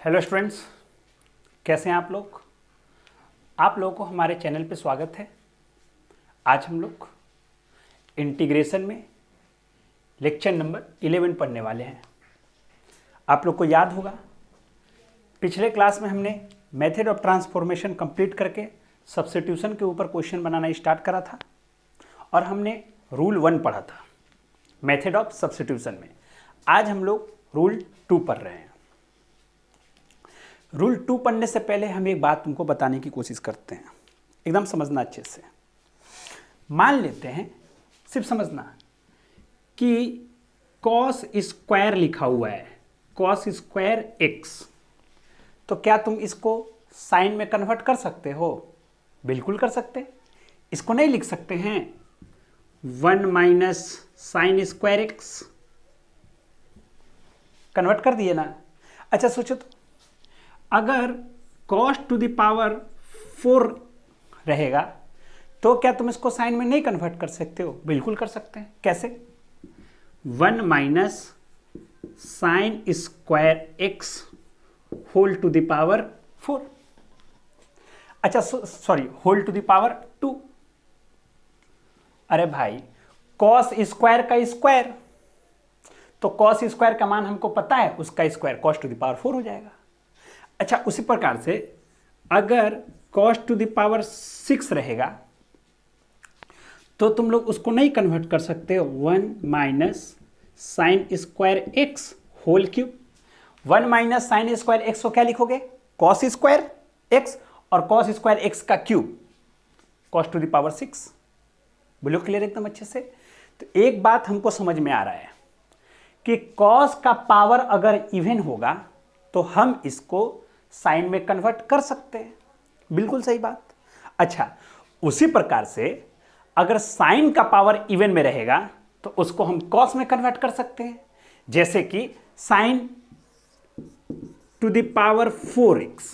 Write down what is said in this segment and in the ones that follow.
Hello students, कैसे हैं आप लोग। आप लोगों को हमारे चैनल पे स्वागत है। आज हम लोग इंटीग्रेशन में लेक्चर नंबर 11 पढ़ने वाले हैं। आप लोग को याद होगा पिछले क्लास में हमने मेथड ऑफ ट्रांसफॉर्मेशन कंप्लीट करके सब्स्टिट्यूशन के ऊपर क्वेश्चन बनाना स्टार्ट करा था और हमने रूल 1 पढ़ा था मेथड ऑफ सब्स्टिट्यूशन में। आज हम लोग रूल 2 पढ़ रहे हैं। रूल 2 पढ़ने से पहले हम एक बात तुमको बताने की कोशिश करते हैं, एकदम समझना अच्छे से। मान लेते हैं, सिर्फ समझना कि cos स्क्वायर लिखा हुआ है, cos स्क्वायर x, तो क्या तुम इसको साइन में कन्वर्ट कर सकते हो? बिल्कुल कर सकते। इसको नहीं लिख सकते हैं 1 minus sine square x, convert कर दिए ना। अच्छा सोचो तो, अगर cos टू द पावर 4 रहेगा तो क्या तुम इसको साइन में नहीं कन्वर्ट कर सकते हो? बिल्कुल कर सकते हैं। कैसे? 1 minus sine square x whole to the power 4, अच्छा sorry whole to the power 2। अरे भाई cos स्क्वायर का स्क्वायर, तो cos स्क्वायर का मान हमको पता है, उसका square cos to the power 4 हो जाएगा। अच्छा उसी प्रकार से अगर cos टू द पावर 6 रहेगा तो तुम लोग उसको नहीं कन्वर्ट कर सकते हो 1 minus sine square x whole cube. 1 minus sine square x को क्या लिखोगे? cos स्क्वायर x, और cos स्क्वायर x का cube cos to the power 6। बोलो क्लियर एकदम अच्छे से। तो एक बात हमको समझ में आ रहा है कि cos का पावर अगर इवन होगा तो हम इसको साइन में कन्वर्ट कर सकते हैं। बिल्कुल सही बात। अच्छा उसी प्रकार से अगर साइन का पावर इवन में रहेगा तो उसको हम कॉस में कन्वर्ट कर सकते हैं, जैसे कि sign to the power 4x,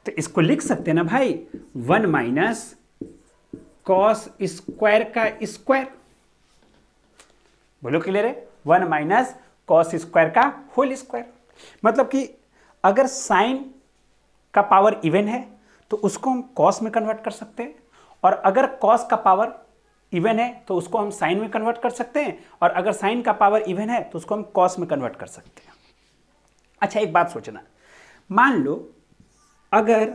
तो इसको लिख सकते हैं ना भाई 1 माइनस कॉस स्क्वायर का स्क्वायर। बोलो क्लियर है? 1 माइनस कॉस स्क्वायर का होल स्क्वायर। मतलब कि अगर साइन का पावर इवन है तो उसको हम कॉस में कन्वर्ट कर सकते हैं, और अगर कॉस का पावर इवन है तो उसको हम साइन में कन्वर्ट कर सकते हैं, और अगर साइन का पावर इवन है तो उसको हम कॉस में कन्वर्ट कर सकते हैं। अच्छा एक बात सोचना, मान लो अगर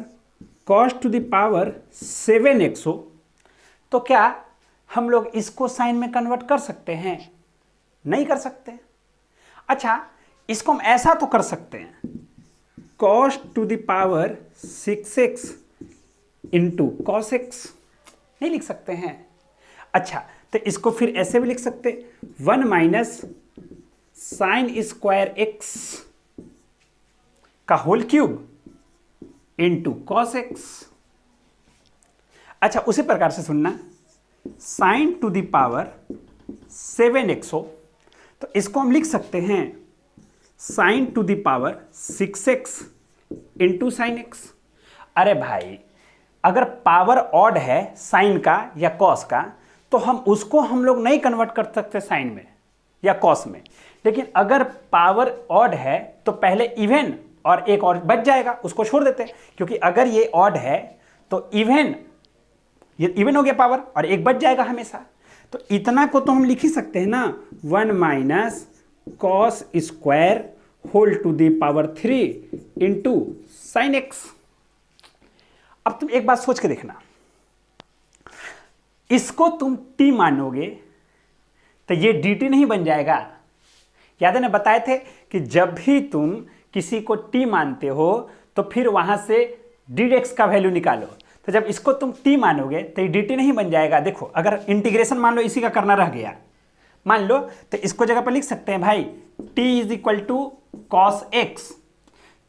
cos to the power 7x हो तो क्या हम लोग इसको साइन में कन्वर्ट कर सकते हैं? नहीं कर सकते। अच्छा इसको हम ऐसा तो कर सकते हैं cos to the power 6x into cos x, नहीं लिख सकते हैं। अच्छा तो इसको फिर ऐसे भी लिख सकते 1 माइनस साइन स्क्वायर x का whole cube into cos x। अच्छा उसी प्रकार से सुनना, sign to the power 7x हो तो इसको हम लिख सकते हैं sign to the power 6x into sine x। अरे भाई अगर पावर ऑड है साइन का या कॉस का तो उसको हम लोग नहीं कन्वर्ट कर सकते साइन में या कॉस में, लेकिन अगर पावर ऑड है तो पहले इवन और एक और बच जाएगा, उसको छोड़ देते हैं, क्योंकि अगर ये ऑड है तो ये इवन हो गया पावर और एक बच जाएगा हमेशा। तो इतना को तो हम लिख ही सकते हैं ना 1 minus cos square whole to the power 3 into sine x. अब तुम एक बात सोच के देखना, इसको तुम t मानोगे तो ये dt नहीं बन जाएगा। याद है ना, बताए थे कि जब भी तुम किसी को t मानते हो तो फिर वहां से dx का वैल्यू निकालो। तो जब इसको तुम t मानोगे तो ये dt नहीं बन जाएगा। देखो अगर इंटीग्रेशन मान लो इसी का करना रह गया, मान लो, तो इसको जगह पर लिख सकते हैं भाई t is equal to cos x,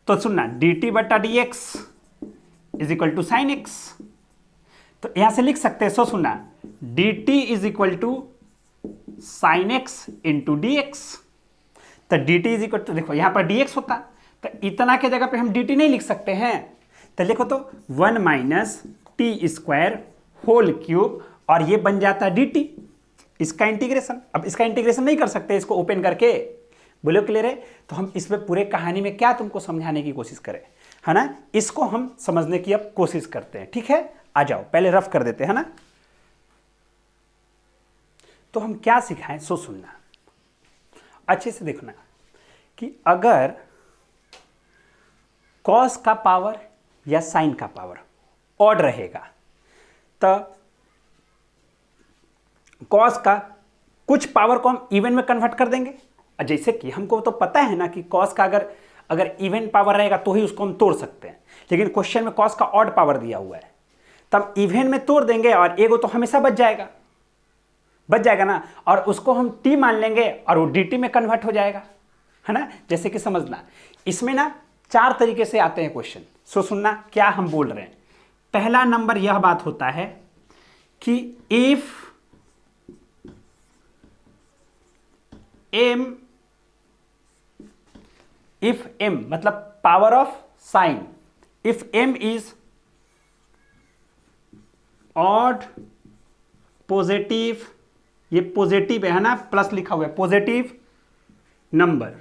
तो सुनना dt बटा dx is equal to sine x। तो यहां से लिख सकते हैं, सो सुनना dt is equal to sine x into dx। तो dt इज इक्वल टू, देखो यहां पर dx होता तो इतना के जगह पे हम dt नहीं लिख सकते हैं, तो लिखो तो 1 minus t square whole cube, और ये बन जाता dt, इसका इंटीग्रेशन। अब इसका इंटीग्रेशन नहीं कर सकते इसको ओपन करके, बोलो क्लियर है? तो हम इसमें पूरे कहानी में क्या तुमको समझाने की कोशिश करें, है ना, इसको हम समझने की अब कोशिश करते हैं। ठीक है, आ जाओ पहले रफ कर देते हैं ना। तो हम क्या सिखाएं सो सुनना, अच्छे से देखना कि अगर कॉस का पावर या साइन का पावर ऑड रहेगा तो कॉस का कुछ पावर को हम इवन में कन्वर्ट कर देंगे। जैसे कि हमको तो पता है ना कि कॉस का अगर इवन पावर रहेगा तो ही उसको हम तोड़ सकते हैं, लेकिन क्वेश्चन में कॉस का ऑड पावर दिया हुआ है, तब इवन में तोड़ देंगे और एगो तो हमेशा बच जाएगा ना, और उसको हम टी मान लेंगे और वो dt में कन्वर्ट हो जाएगा, है ना। जैसे कि समझना, इसमें ना 4 तरीके से आते हैं क्वेश्चन। सो सुनना क्या हम बोल रहे हैं। पहला नंबर यह बात होता है कि इफ m मतलब power of sine, if m is odd positive, ये पॉजिटिव है ना, प्लस लिखा हुआ है, पॉजिटिव नंबर।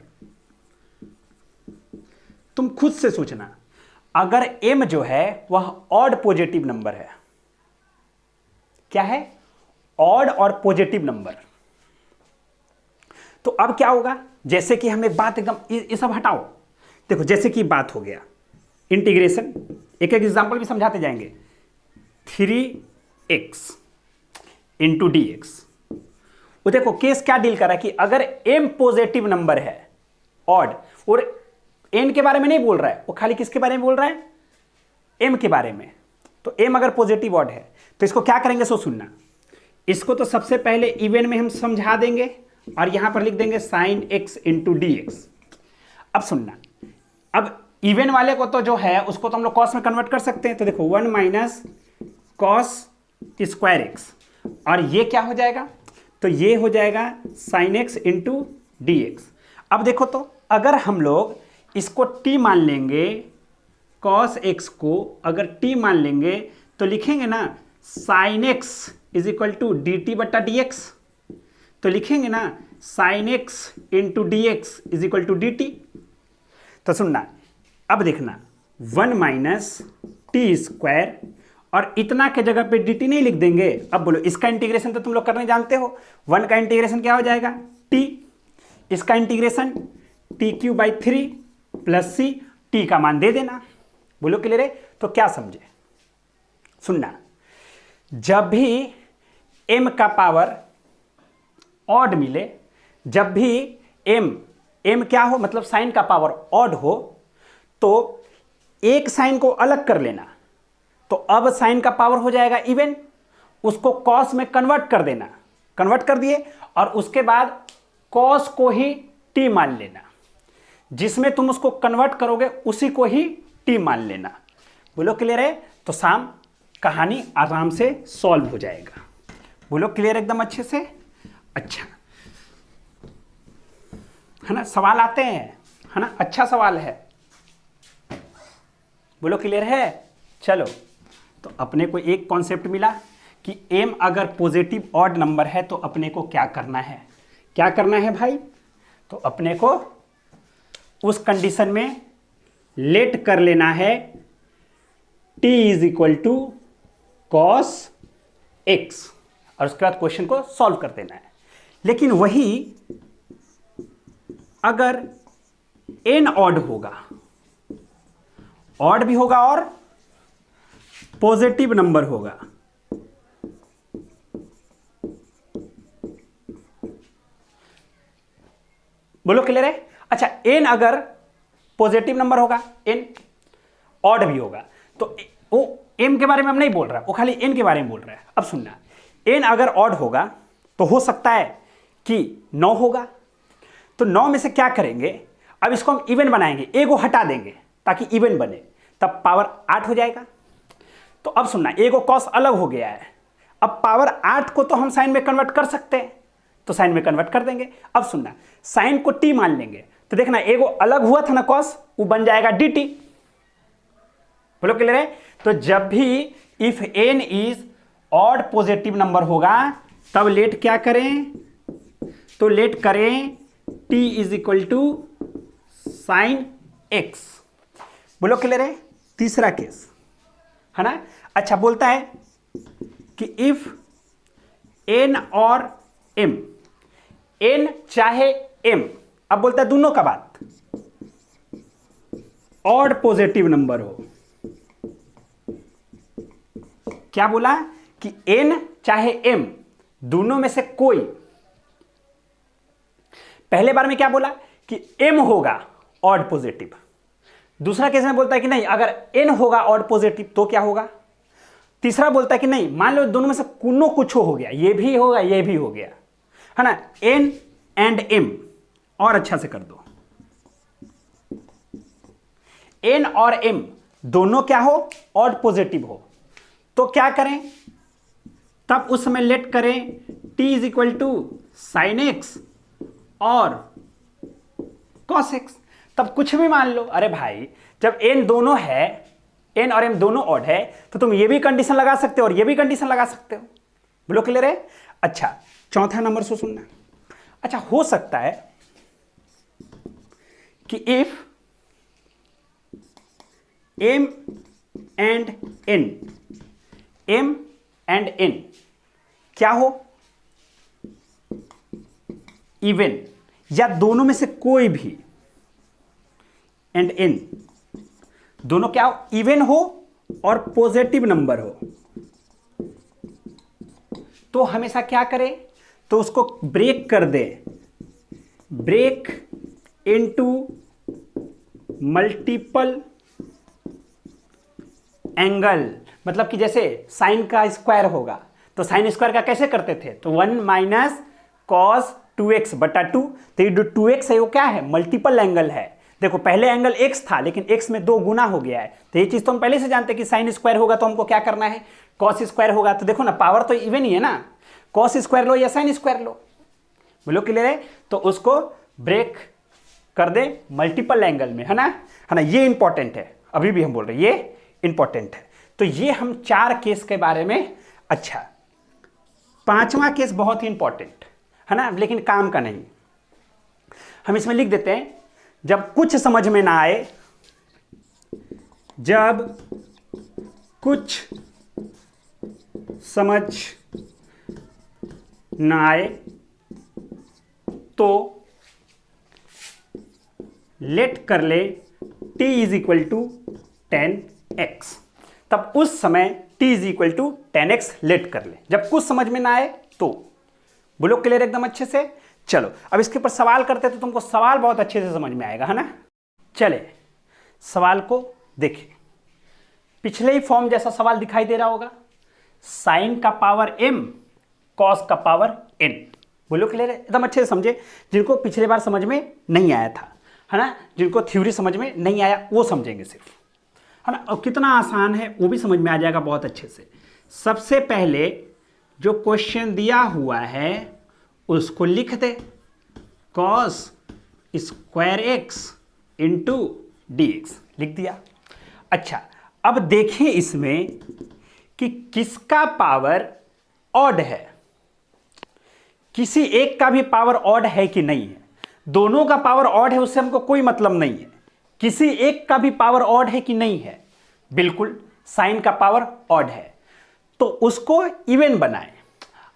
तुम खुद से सोचना, अगर m जो है वह ऑड पॉजिटिव नंबर है, क्या है, ऑड और पॉजिटिव नंबर, तो अब क्या होगा। जैसे कि हमें बात एकदम ये सब हटाओ, देखो जैसे कि बात हो गया इंटीग्रेशन, एक एग्जांपल भी समझाते जाएंगे। 3x इंटू डी एक्स, वो देखो केस क्या डील कर रहा है कि अगर m पॉजिटिव नंबर है ऑड, और n के बारे में नहीं बोल रहा है, वो खाली किसके बारे में बोल रहा है, m के बारे में। तो m अगर पॉजिटिव ऑड है तो इसको क्या करेंगे सो सुनना, इसको तो सबसे पहले इवन में हम समझा देंगे और यहां पर लिख देंगे sine x into d x. अब सुनना, अब इवन वाले को तो जो है उसको तो हम लोग कॉस में कन्वर्ट कर सकते हैं, तो देखो 1 माइनस कॉस स्क्वायर एक्स, और ये क्या हो जाएगा, तो ये हो जाएगा sine x into d x. अब देखो तो अगर हम लोग इसको t मान लेंगे, कॉस x को अगर t मान लेंगे तो लिखेंगे ना sine x is equal to d t बटा डी एक्स, तो लिखेंगे ना sine x into d x is equal to d t. तो सुनना, अब देखना 1 माइनस टी स्क्वायर, और इतना के जगह पे dt नहीं लिख देंगे। अब बोलो इसका इंटीग्रेशन तो तुम लोग करने जानते हो, 1 का इंटीग्रेशन क्या हो जाएगा t, इसका integration t cube by 3 plus c, t का मान दे देना। बोलो क्लियर है? तो क्या समझे, सुनना, जब भी m का पावर ऑड मिले, जब भी m क्या हो मतलब साइन का पावर ऑड हो, तो एक साइन को अलग कर लेना, तो अब साइन का पावर हो जाएगा इवन, उसको कॉस में कन्वर्ट कर देना, कन्वर्ट कर दिए, और उसके बाद कॉस को ही t मान लेना, जिसमें तुम उसको कन्वर्ट करोगे उसी को ही t मान लेना। बोलो क्लियर है? तो शाम कहानी आराम से सॉल्व हो जाएगा। बोलो क्लियर एकदम अच्छे से? अच्छा है ना, सवाल आते हैं, है ना, अच्छा सवाल है। बोलो क्लियर है? चलो, तो अपने को एक कॉन्सेप्ट मिला कि m अगर पॉजिटिव ऑड नंबर है तो अपने को क्या करना है, क्या करना है भाई, तो अपने को उस कंडीशन में लेट कर लेना है t is equal to cos x, और उसके बाद क्वेश्चन को सॉल्व कर देना है। लेकिन वही अगर n ऑड होगा, ऑड भी होगा और पॉजिटिव नंबर होगा, बोलो क्लियर है? अच्छा, n अगर पॉजिटिव नंबर होगा, n ऑड भी होगा, तो वो m के बारे में हम नहीं बोल रहा, वो खाली n के बारे में बोल रहा है। अब सुनना, n अगर ऑड होगा तो हो सकता है कि 9 होगा, तो 9 में से क्या करेंगे, अब इसको हम इवन बनाएंगे, ए को हटा देंगे ताकि इवन बने, तब पावर 8 हो जाएगा। तो अब सुनना, ए को कॉस अलग हो गया है, अब पावर 8 को तो हम साइन में कन्वर्ट कर सकते हैं, तो साइन में कन्वर्ट कर देंगे। अब सुनना, साइन को टी मान लेंगे, तो देखना ए को अलग हुआ था ना कॉस, वो बन जाएगा डी टी। बोलो क्लियर है? तो जब भी if n is odd positive number होगा तब लेट क्या करें, तो लेट करें t is equal to sine x. बोलो क्लियर है? तीसरा केस है ना। अच्छा, बोलता है कि इफ एन और एम, एन चाहे एम, अब बोलता है दोनों का बात, ऑड पॉजिटिव नंबर हो। क्या बोला कि एन चाहे एम दोनों में से कोई, पहले बार में क्या बोला कि एम होगा ऑड पॉजिटिव। दूसरा केस में बोलता है कि नहीं, अगर एन होगा ऑड पॉजिटिव तो क्या होगा। तीसरा बोलता है कि नहीं, मान लो दोनों में से कोनो कुछ हो गया, ये भी होगा ये भी हो गया, है ना, एन एंड एम, और अच्छा से कर दो, एन और एम दोनों क्या हो, ऑड पॉजिटिव हो, तो क्या करें, तब उस समय लेट करें t is equal to sine x और कॉस एक्स। तब कुछ भी मान लो। अरे भाई, जब n दोनों है, n और m दोनों ऑड है, तो तुम ये भी कंडीशन लगा सकते हो और ये भी कंडीशन लगा सकते हो। बोलो क्लियर है? अच्छा, चौथा नंबर से सुनना। अच्छा, हो सकता है कि if m and n, m and n क्या हो, इवन, या दोनों में से कोई भी एंड n दोनों क्या हो, इवन हो और पॉजिटिव नंबर हो, तो हमेशा क्या करें, तो उसको ब्रेक कर दे, ब्रेक इनटू मल्टीपल एंगल। मतलब कि जैसे साइन का स्क्वायर होगा तो साइन स्क्वायर का कैसे करते थे, तो 1 माइनस कॉस 2x बटा 2, तो ये जो 2x है वो क्या है, मल्टीपल एंगल है। देखो पहले एंगल x था लेकिन x में 2 गुना हो गया है, तो ये चीज तो हम पहले से जानते हैं कि साइन स्क्वायर होगा तो हमको क्या करना है, कॉस स्क्वायर होगा। तो देखो ना, पावर तो इवन ही है ना, कॉस स्क्वायर लो या साइन स्क्वायर लो। बोलो क्लियर है? तो उसको ब्रेक कर दे मल्टीपल एंगल में, है ना, ये इंपॉर्टेंट है, अभी भी हम बोल रहे हैं ये इंपॉर्टेंट है। तो ये हम 4 केस के बारे में। अच्छा, 5वां केस बहुत ही इंपॉर्टेंट है ना, लेकिन काम का नहीं। हम इसमें लिख देते हैं, जब कुछ समझ में ना आए, जब कुछ समझ ना आए तो लेट कर ले t is equal to 10x। तब उस समय t is equal to 10x let कर ले, जब कुछ समझ में ना आए तो। बोलो क्लियर एकदम अच्छे से? चलो अब इसके ऊपर सवाल करते तो तुमको सवाल बहुत अच्छे से समझ में आएगा, है ना। चले सवाल को देखें। पिछले ही फॉर्म जैसा सवाल दिखाई दे रहा होगा, साइन का पावर m, कॉस का पावर n। बोलो क्लियर है? एकदम अच्छे से समझे, जिनको पिछले बार समझ में नहीं आया था, है ना, जिनको थ्योरी समझ में नहीं आया वो समझेंगे सिर्फ, है ना। और कितना आसान है वो भी समझ में आ जाएगा बहुत अच्छे से। सबसे पहले जो क्वेश्चन दिया हुआ है उसको लिख दे, cos square x into d x, लिख दिया। अच्छा, अब देखें इसमें कि किसका पावर ऑड है, किसी एक का भी पावर ऑड है कि नहीं है। दोनों का पावर ऑड है उससे हमको कोई मतलब नहीं है, किसी एक का भी पावर ऑड है कि नहीं है। बिल्कुल, साइन का पावर ऑड है तो उसको इवन बनाएं।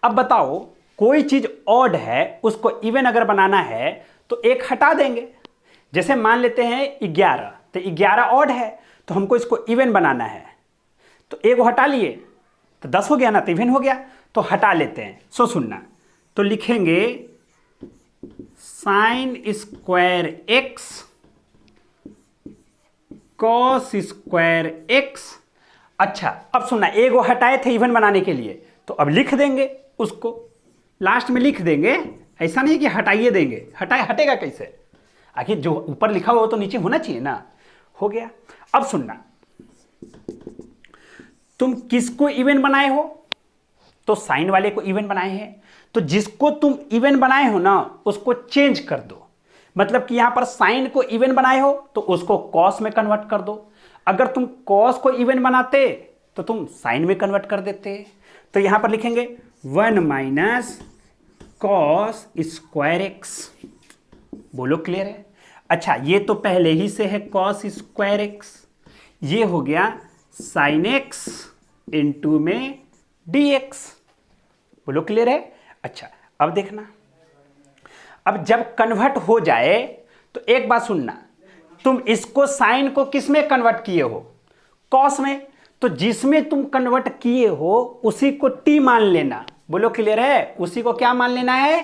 अब बताओ, कोई चीज ऑड है उसको इवन अगर बनाना है तो एक हटा देंगे। जैसे मान लेते हैं 11, तो 11 ऑड है तो हमको इसको इवन बनाना है, तो एक हटा लिए तो 10 हो गया ना, तो इवन हो गया, तो हटा लेते हैं। सो सुनना, तो लिखेंगे sine square x cos square x. अच्छा, अब सुनना, एक वो हटाए थे इवन बनाने के लिए, तो अब लिख देंगे उसको, लास्ट में लिख देंगे। ऐसा नहीं कि हटाइए देंगे, हटेगा कैसे, आखिर जो ऊपर लिखा हुआ वो तो नीचे होना चाहिए ना। हो गया। अब सुनना, तुम किसको इवन बनाए हो, तो साइन वाले को इवन बनाए हैं, तो जिसको तुम इवन बनाए हो ना उसको चेंज कर दो। मतलब कि यहां पर साइन को इवन बनाए हो तो उसको कॉस में कन्वर्ट कर दो, अगर तुम कॉस को इवन बनाते तो तुम साइन में कन्वर्ट कर देते। तो यहां पर लिखेंगे 1 माइनस कॉस स्क्वायर एक्स बोलो क्लियर है? अच्छा, ये तो पहले ही से है कॉस स्क्वायर एक्स, ये हो गया साइन एक्स इंटू में डी एक्स। बोलो क्लियर है? अच्छा, अब देखना, अब जब कन्वर्ट हो जाए तो एक बात सुनना, तुम इसको साइन को किस में कन्वर्ट किए हो? कॉस में। तो जिसमें तुम कन्वर्ट किए हो उसी को टी मान लेना। बोलो क्लियर है? उसी को क्या मान लेना है?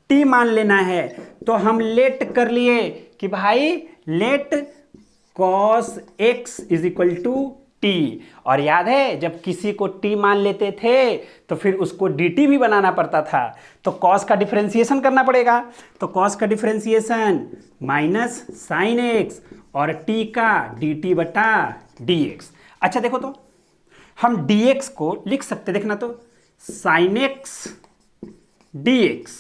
टी मान लेना है। तो हम लेट कर लिए कि भाई let cos x is equal to t. और याद है जब किसी को टी मान लेते थे तो फिर उसको dt भी बनाना पड़ता था, तो कॉस का डिफरेंशिएशन करना पड़ेगा। तो कॉस का डिफरेंशिएशन माइनस साइन एक्स और टी का dt बटा dx। अच्छा देखो, तो हम dx को लिख सकते, देखना तो साइन एक्स dx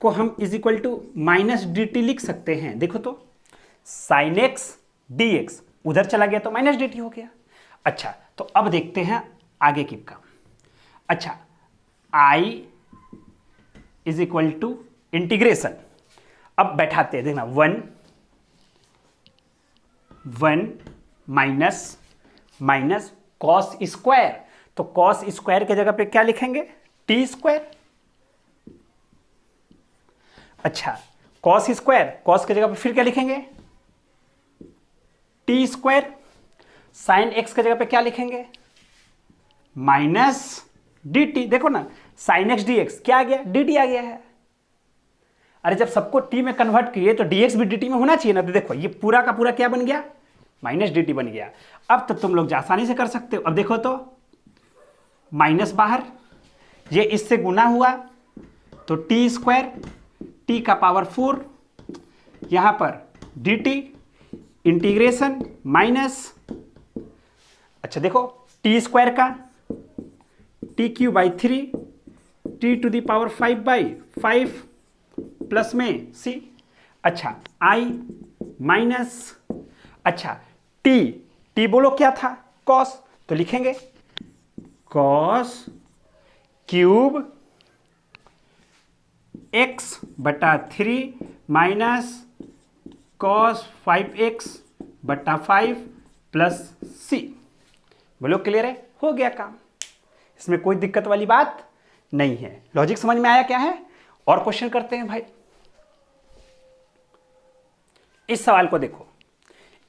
को हम is equal to minus dt लिख सकते हैं। देखो तो साइन एक्स dx उधर चला गया तो माइनस dt हो गया। अच्छा, तो अब देखते हैं आगे की काम। अच्छा, i is equal to integration, अब बैठाते हैं, देखना 1 माइनस माइनस कॉस स्क्वायर, तो कॉस स्क्वायर के जगह पे क्या लिखेंगे? T square. अच्छा, कॉस स्क्वायर, कॉस के जगह पे फिर क्या लिखेंगे? T square. साइन एक्स के जगह पे क्या लिखेंगे? Minus d T. देखो ना, साइन एक्स डी एक्स क्या आ गया? डी टी आ गया है। अरे जब सबको टी में कन्वर्ट किए तो डी एक्स भी डी टी में होना चाहिए ना। तो देखो ये पूरा का पूरा क्या बन गया? माइनस डी टी बन गया। अब तो तुम लोग आसानी से कर सकते हो। अब देखो तो माइनस बाहर, ये इससे गुना हुआ तो टी स्क्वायर, टी का पावर 4, यहां पर डी टी इंटीग्रेशन माइनस, अच्छा देखो टी स्क्वायर का t cube by 3 t to the power 5/5 plus में सी। अच्छा, आई माइनस, अच्छा टी बोलो क्या था? कॉस, तो लिखेंगे कॉस क्यूब एक्स बटा 3 माइनस कॉस 5x बटा 5 प्लस सी। बोलो क्लियर है? हो गया काम, इसमें कोई दिक्कत वाली बात नहीं है। लॉजिक समझ में आया क्या है? और क्वेश्चन करते हैं भाई। इस सवाल को देखो,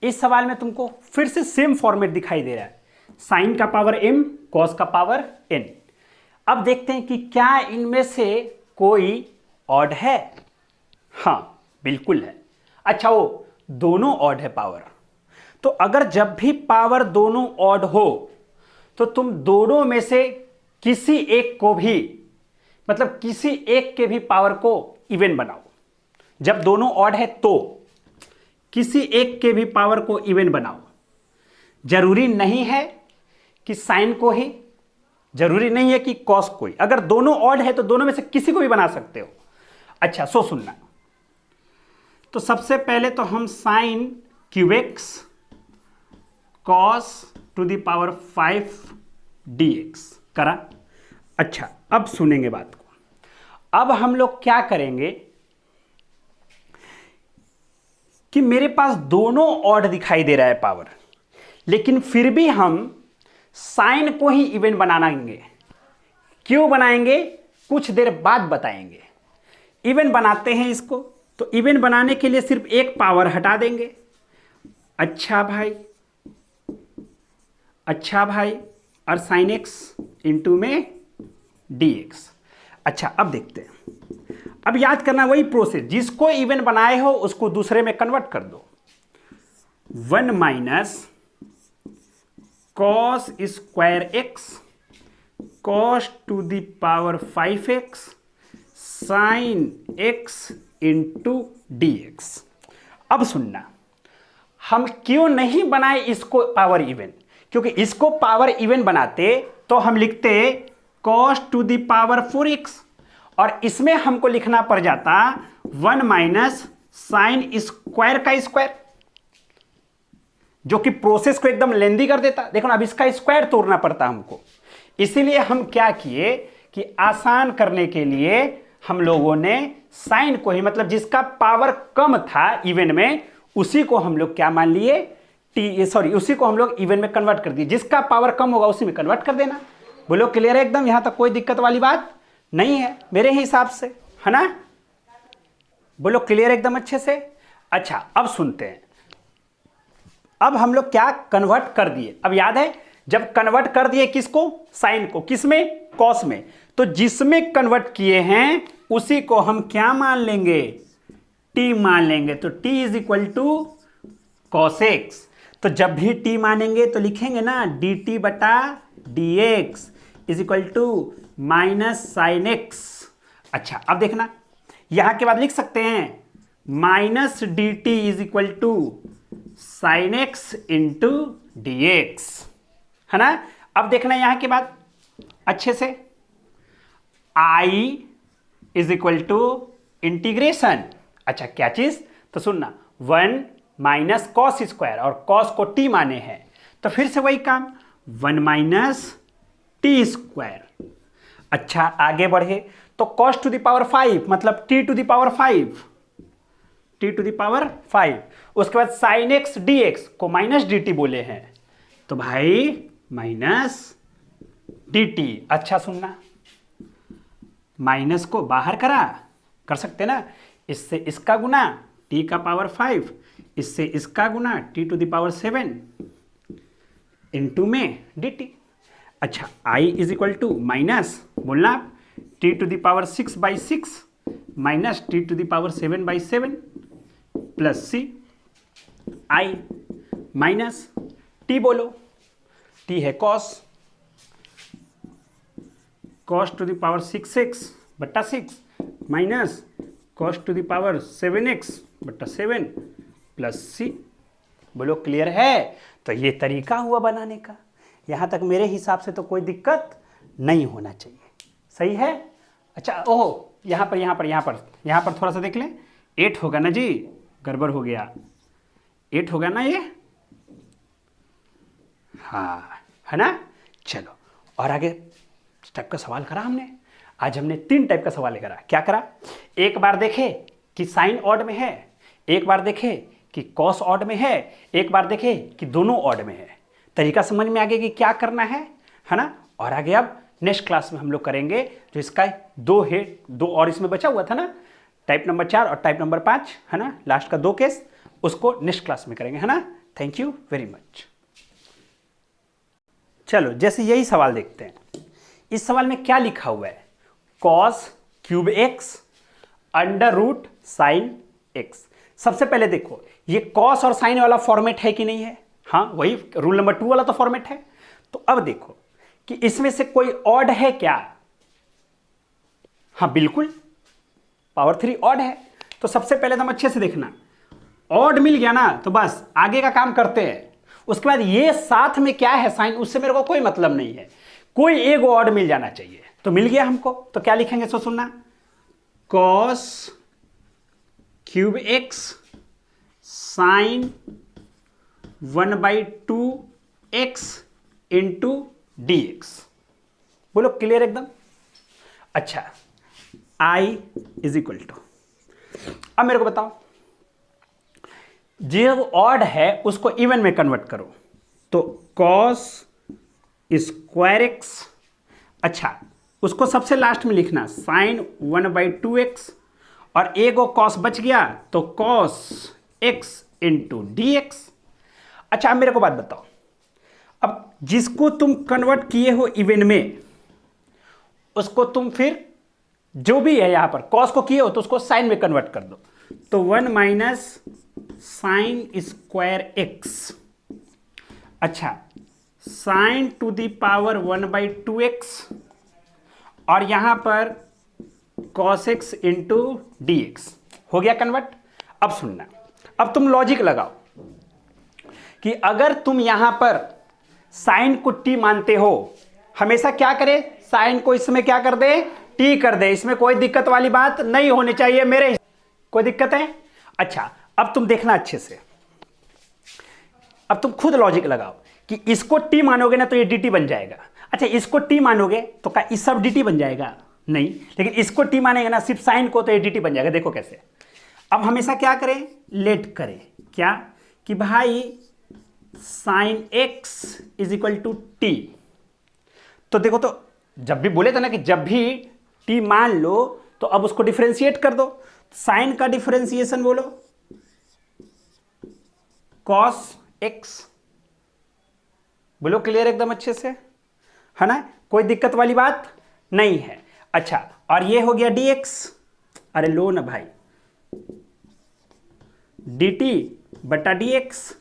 इस सवाल में तुमको फिर से सेम फॉर्मेट दिखाई दे रहा है, साइन का पावर m, कॉस का पावर n। अब देखते हैं कि क्या इनमें से कोई ऑड है? हाँ बिल्कुल है। अच्छा, वो दोनों ऑड है पावर। तो अगर जब भी पावर दोनों ऑड हो तो तुम दोनों में से किसी एक को भी, मतलब किसी एक के भी पावर को इवन बनाओ। जब दोनों ऑड है तो किसी एक के भी पावर को इवन बनाओ। जरूरी नहीं है कि साइन को ही, जरूरी नहीं है कि कॉस को ही। अगर दोनों ऑड है तो दोनों में से किसी को भी बना सकते हो। अच्छा, सो सुनना, तो सबसे पहले तो हम sine cube x cos to the power 5 dx करा। अच्छा, अब सुनेंगे बात को। अब हम लोग क्या करेंगे कि मेरे पास दोनों ऑड दिखाई दे रहा है पावर, लेकिन फिर भी हम साइन को ही इवन बनाएंगे। क्यों बनाएंगे? कुछ देर बाद बताएंगे। इवन बनाते हैं इसको, तो इवन बनाने के लिए सिर्फ एक पावर हटा देंगे। अच्छा भाई, और साइन एक्स इंटू में डी एक्स। अच्छा, अब देखते हैं। अब याद करना वही प्रोसेस, जिसको इवन बनाए हो उसको दूसरे में कन्वर्ट कर दो। 1 minus cos square x cos to the power 5x sine x into d x. अब सुनना, हम क्यों नहीं बनाए इसको पावर इवन? क्योंकि इसको पावर इवन बनाते तो हम लिखते cos to the power 4x, और इसमें हमको लिखना पड़ जाता 1 माइनस साइन स्क्वायर का स्क्वायर, जो कि प्रोसेस को एकदम लेंदी कर देता। देखो ना, अब इसका स्क्वायर तोड़ना पड़ता हमको। इसीलिए हम क्या किए कि आसान करने के लिए हम लोगों ने साइन को ही, मतलब जिसका पावर कम था इवन में, उसी को हम लोग क्या मान लिए, उसी को हम लोग इवन में कन्वर्ट कर दिए। जिसका पावर कम होगा उसी में कन्वर्ट कर देना। बोलो क्लियर है एकदम, यहां तक कोई दिक्कत वाली बात नहीं है मेरे हिसाब से, है ना? बोलो क्लियर एकदम अच्छे से। अच्छा अब सुनते हैं, अब हम लोग क्या कन्वर्ट कर दिए। अब याद है जब कन्वर्ट कर दिए किसको, साइन को, किसमें, कॉस में, तो जिसमें कन्वर्ट किए हैं उसी को हम क्या मान लेंगे, टी मान लेंगे। तो t is equal to cos x. तो जब भी टी मानेंगे तो लिखेंगे ना डी टी बटा d x is equal to minus sine x. अच्छा अब देखना, यहां के बाद लिख सकते हैं minus d t is equal to sine x into d x, है ना? अब देखना यहां के बाद अच्छे से, I is equal to integration, अच्छा क्या चीज, तो सुनना 1 माइनस कॉस स्क्वायर, और कॉस को टी माने हैं तो फिर से वही काम 1 माइनस टी स्क्वायर। अच्छा आगे बढ़े तो cos टू द पावर 5 मतलब t to the power 5, t to the power 5। उसके बाद साइन एक्स डी एक्स को माइनस डी टी बोले हैं तो भाई माइनस डी टी। अच्छा सुनना, माइनस को बाहर कर सकते ना, इससे इसका गुना t का पावर 5, इससे इसका गुना t to the power 7 into में डी टी। अच्छा i is equal to minus बोलना आप t to the power 6/6 minus t to the power 7/7 plus c, i minus t बोलो, t है cos to the power 6x बट्टा 6 minus cos to the power 7x बट्टा 7 plus c। बोलो clear है? तो ये तरीका हुआ बनाने का, यहां तक मेरे हिसाब से तो कोई दिक्कत नहीं होना चाहिए, सही है? अच्छा ओहो यहां पर थोड़ा सा देख लें, 8 होगा ना जी, गड़बड़ हो गया, 8 होगा ना ये, हाँ है ना? चलो और आगे टाइप का सवाल करा हमने, आज हमने 3 टाइप का सवाल करा। क्या करा, एक बार देखे कि साइन ऑड में है, एक बार देखे कि कॉस ऑड में है, एक बार देखे कि दोनों ऑड में है। तरीका समझ में आ गया कि क्या करना है ना? और आगे अब नेक्स्ट क्लास में हम लोग करेंगे जो इसका 2 और इसमें बचा हुआ था ना, टाइप नंबर 4 और टाइप नंबर 5, है ना? लास्ट का 2 केस, उसको नेक्स्ट क्लास में करेंगे, है ना? Thank you very much. चलो जैसे यही सवाल देखते हैं, इस सवाल में क्या लिखा हुआ है, cos cube x under root sine x. सबसे पहले देखो ये कॉस और साइन वाला फॉर्मेट है कि नहीं है, हाँ वही रूल नंबर 2 वाला तो फॉर्मेट है। तो अब देखो कि इसमें से कोई ऑड है क्या, हाँ बिल्कुल पावर 3 ऑड है। तो सबसे पहले तो हम अच्छे से देखना, ऑड मिल गया ना तो बस आगे का काम करते हैं। उसके बाद ये साथ में क्या है साइन, उससे मेरे को कोई मतलब नहीं है, कोई एक ऑड मिल जाना चाहिए। तो मिल गया हमको, तो क्या लिखेंगे सो सुनना, cos cube x sine 1/2x into d x. बोलो क्लियर एकदम। अच्छा i इज इक्वल टू, अब मेरे को बताओ जो ऑड है उसको इवन में कन्वर्ट करो, तो cos स्क्वायर एक्स, अच्छा उसको सबसे लास्ट में लिखना साइन 1/2x, और एक वो cos बच गया तो cos x into d x. अच्छा अब मेरे को बात बताओ, अब जिसको तुम कन्वर्ट किए हो इवन में उसको तुम फिर जो भी है यहां पर cos को किए हो तो उसको साइन में कन्वर्ट कर दो, तो 1 माइनस साइन स्क्वायर एक्स, अच्छा sign to the power 1/2x, और यहां पर cos x into d x हो गया कन्वर्ट। अब सुनना, अब तुम लॉजिक लगाओ कि अगर तुम यहां पर साइन को t मानते हो, हमेशा क्या करे, साइन को इसमें क्या कर दे, t कर दे, इसमें कोई दिक्कत वाली बात नहीं होनी चाहिए मेरे, कोई दिक्कत है? अच्छा अब तुम देखना अच्छे से, अब तुम खुद लॉजिक लगाओ कि इसको t मानोगे ना तो ये dt बन जाएगा, अच्छा इसको t मानोगे तो क्या इस सब dt बन जाएगा, नहीं, लेकिन इसको टी मानेंगे ना सिर्फ साइन को, तो ये dt बन जाएगा। देखो कैसे, अब हमेशा क्या करें, लेट करें, क्या कि भाई sine x is equal to t. तो देखो, तो जब भी बोले थे ना कि जब भी t मान लो तो अब उसको डिफरेंशिएट कर दो। साइन का डिफरेंशिएशन बोलो cos x, बोलो क्लियर एकदम अच्छे से, है ना, कोई दिक्कत वाली बात नहीं है। अच्छा, और ये हो गया dx, अरे लो ना भाई, dt बटा dx।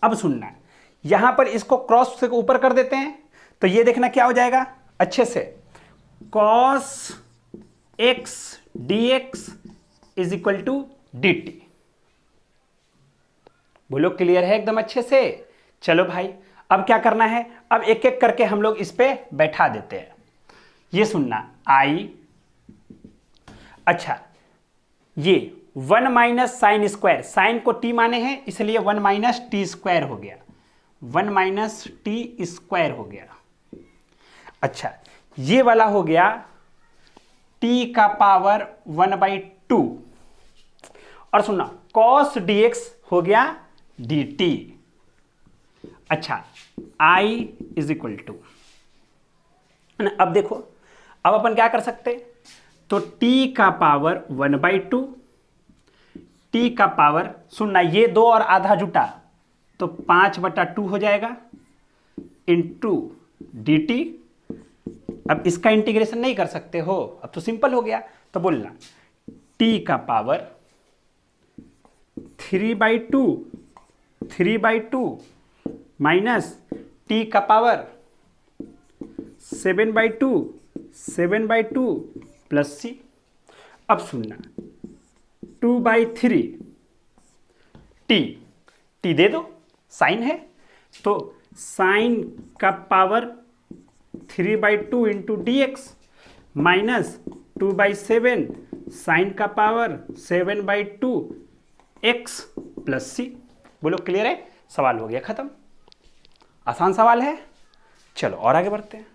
अब सुनना, यहां पर इसको क्रॉस से ऊपर कर देते हैं, तो ये देखना क्या हो जाएगा अच्छे से, cos x dx is equal to dt। बोलो क्लियर है एकदम अच्छे से। चलो भाई, अब क्या करना है, अब एक एक करके हम लोग इस पे बैठा देते हैं। ये सुनना, i, अच्छा ये 1 माइनस साइन स्क्वायर, साइन को t माने हैं इसलिए 1 माइनस टी स्क्वायर हो गया, 1 माइनस टी स्क्वायर हो गया। अच्छा, ये वाला हो गया t का पावर 1/2, और सुनना cos dx हो गया dt। अच्छा, i इज इक्वल टू, अब देखो, अब अपन क्या कर सकते, तो t का पावर 1/2, t का पावर, सुनना ये 2 और आधा जुटा तो 5/2 हो जाएगा, इंटू dt। अब इसका इंटीग्रेशन नहीं कर सकते हो, अब तो सिंपल हो गया, तो बोलना t का पावर 3/2 माइनस t का पावर 7/2 प्लस c। अब सुनना 2/3 t दे दो, साइन है तो साइन का power 3/2 into dx minus 2/7 sine का पावर 7/2 x प्लस c। बोलो क्लियर है, सवाल हो गया खत्म। आसान सवाल है। चलो और आगे बढ़ते हैं।